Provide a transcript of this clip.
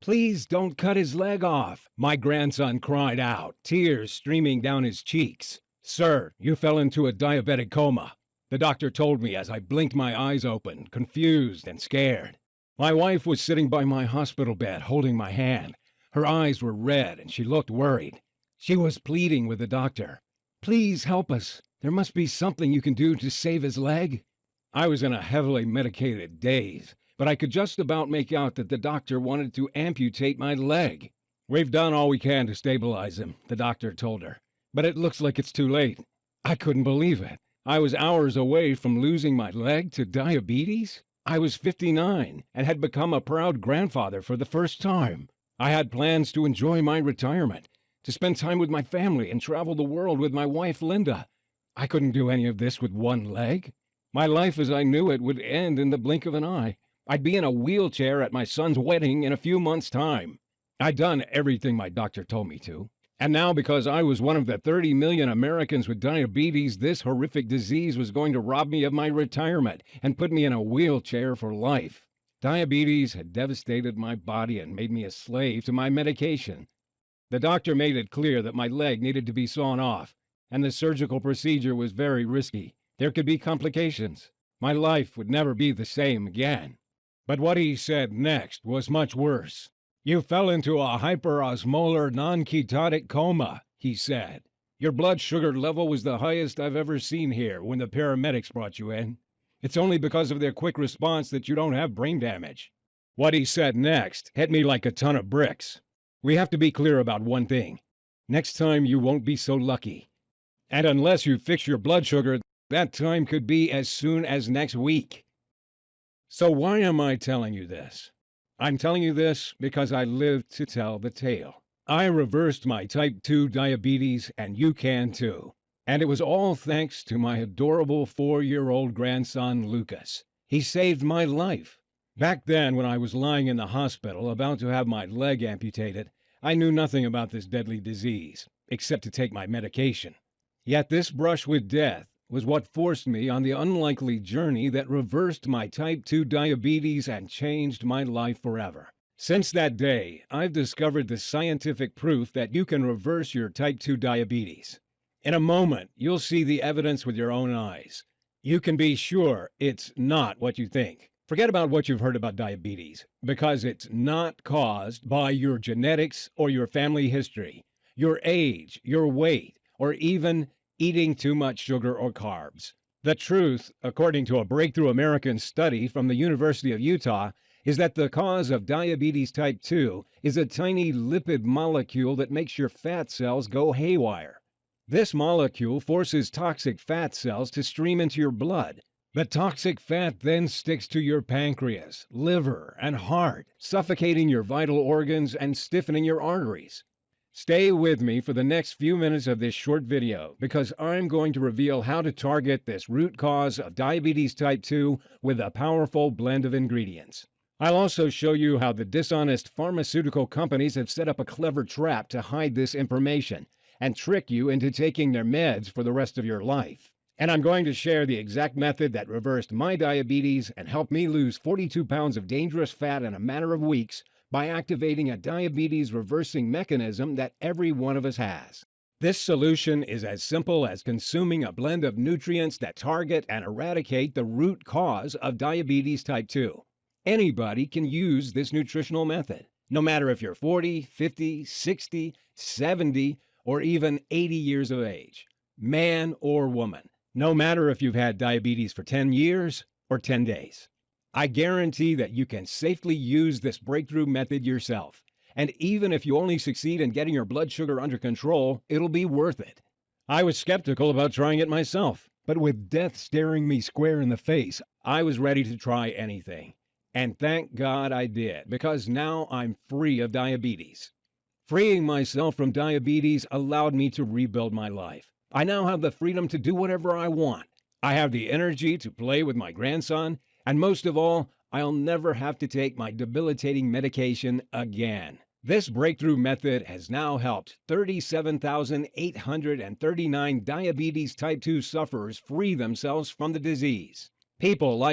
Please don't cut his leg off, my grandson cried out, tears streaming down his cheeks. Sir, you fell into a diabetic coma, the doctor told me as I blinked my eyes open, confused and scared. My wife was sitting by my hospital bed, holding my hand. Her eyes were red and she looked worried. She was pleading with the doctor. Please help us. There must be something you can do to save his leg. I was in a heavily medicated daze, but I could just about make out that the doctor wanted to amputate my leg. We've done all we can to stabilize him, the doctor told her, but it looks like it's too late. I couldn't believe it. I was hours away from losing my leg to diabetes. I was 59 and had become a proud grandfather for the first time. I had plans to enjoy my retirement, to spend time with my family and travel the world with my wife, Linda. I couldn't do any of this with one leg. My life as I knew it would end in the blink of an eye. I'd be in a wheelchair at my son's wedding in a few months' time. I'd done everything my doctor told me to. And now, because I was one of the 30 million Americans with diabetes, this horrific disease was going to rob me of my retirement and put me in a wheelchair for life. Diabetes had devastated my body and made me a slave to my medication. The doctor made it clear that my leg needed to be sawn off, and the surgical procedure was very risky. There could be complications. My life would never be the same again. But what he said next was much worse. You fell into a hyperosmolar non-ketotic coma, he said. Your blood sugar level was the highest I've ever seen here when the paramedics brought you in. It's only because of their quick response that you don't have brain damage. What he said next hit me like a ton of bricks. We have to be clear about one thing. Next time you won't be so lucky. And unless you fix your blood sugar, that time could be as soon as next week. So why am I telling you this? I'm telling you this because I lived to tell the tale. I reversed my type 2 diabetes, and you can too. And it was all thanks to my adorable 4-year-old grandson, Lucas. He saved my life. Back then, when I was lying in the hospital about to have my leg amputated, I knew nothing about this deadly disease, except to take my medication. Yet this brush with death was what forced me on the unlikely journey that reversed my type 2 diabetes and changed my life forever. Since that day, I've discovered the scientific proof that you can reverse your type 2 diabetes. In a moment, you'll see the evidence with your own eyes. You can be sure it's not what you think. Forget about what you've heard about diabetes, because it's not caused by your genetics or your family history, your age, your weight, or even eating too much sugar or carbs. The truth, according to a breakthrough American study from the University of Utah, is that the cause of diabetes type 2 is a tiny lipid molecule that makes your fat cells go haywire. This molecule forces toxic fat cells to stream into your blood. The toxic fat then sticks to your pancreas, liver, and heart, suffocating your vital organs and stiffening your arteries. Stay with me for the next few minutes of this short video, because I'm going to reveal how to target this root cause of diabetes type 2 with a powerful blend of ingredients. I'll also show you how the dishonest pharmaceutical companies have set up a clever trap to hide this information and trick you into taking their meds for the rest of your life. And I'm going to share the exact method that reversed my diabetes and helped me lose 42 pounds of dangerous fat in a matter of weeks by activating a diabetes reversing mechanism that every one of us has. This solution is as simple as consuming a blend of nutrients that target and eradicate the root cause of diabetes type 2. Anybody can use this nutritional method, no matter if you're 40, 50, 60, 70, or even 80 years of age, man or woman, no matter if you've had diabetes for 10 years or 10 days. I guarantee that you can safely use this breakthrough method yourself. And even if you only succeed in getting your blood sugar under control, it'll be worth it. I was skeptical about trying it myself, but with death staring me square in the face, I was ready to try anything. And thank God I did, because now I'm free of diabetes. Freeing myself from diabetes allowed me to rebuild my life. I now have the freedom to do whatever I want. I have the energy to play with my grandson, and most of all, I'll never have to take my debilitating medication again. This breakthrough method has now helped 37,839 diabetes type 2 sufferers free themselves from the disease. People like